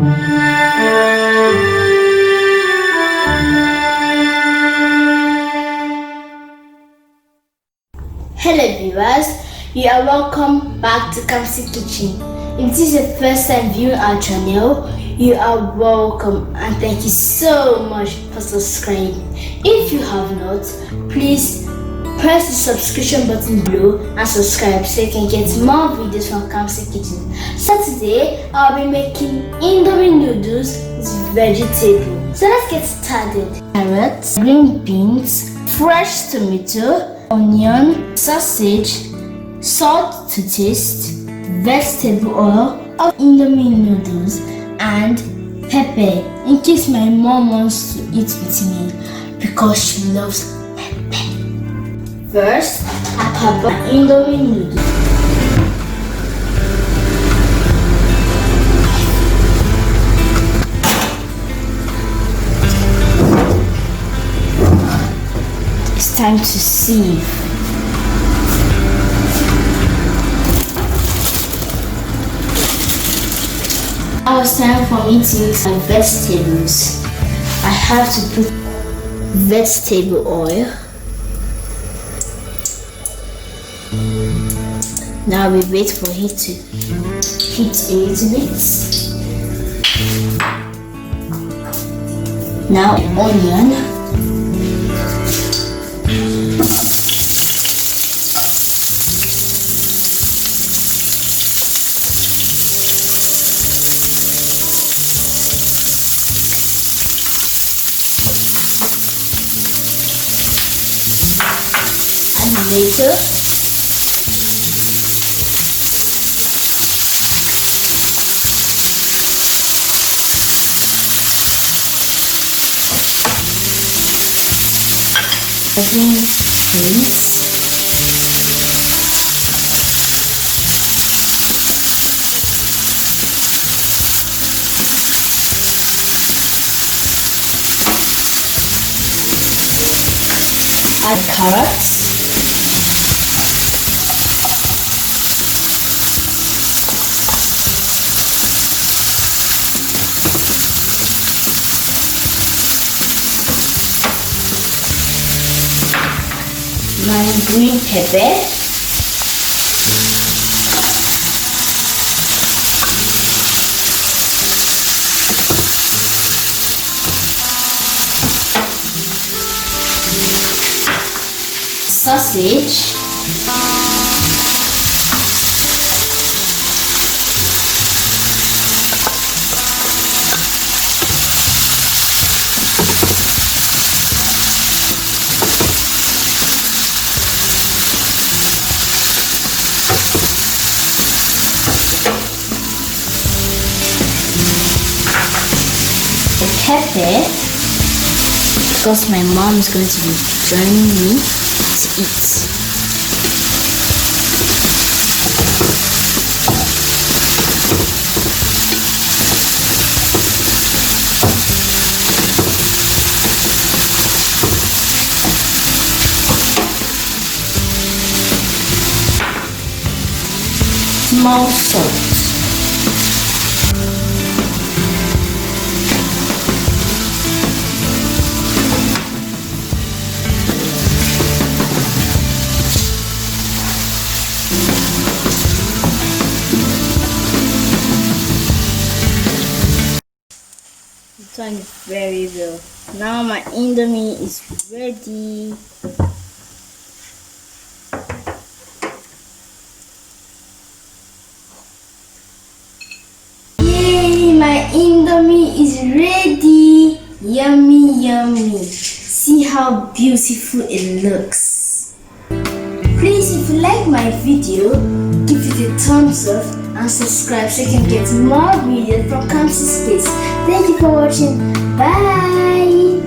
Hello viewers, you are welcome back to Kamsi Kitchen. If this is your first time viewing our channel, you are welcome and thank you so much for subscribing. If you have not, please press the subscription button below and subscribe so you can get more videos from Kamsi Kitchen. So today I'll be making Indomie noodles with vegetable. So let's get started. Carrots, green beans, fresh tomato, onion, sausage, salt to taste, vegetable oil of Indomie noodles, and pepper in case my mom wants to eat with me because she loves pepper. First, I put my Indomie noodles. It's time to sieve. Now it's time for me to mix my vegetables. I have to put vegetable oil. Now we wait for it to heat a little bit. Now onion. Tomato, green beans, add carrots. My green pepper, sausage, pepper, because my mom is going to be joining me to eat. Small salt. Done very well. Now my Indomie is ready. Yay! My Indomie is ready. Yummy, yummy. See how beautiful it looks. Please, if you like my video, give it a thumbs up and subscribe so you can get more videos from Kamsi Space. Thank you for watching. Bye.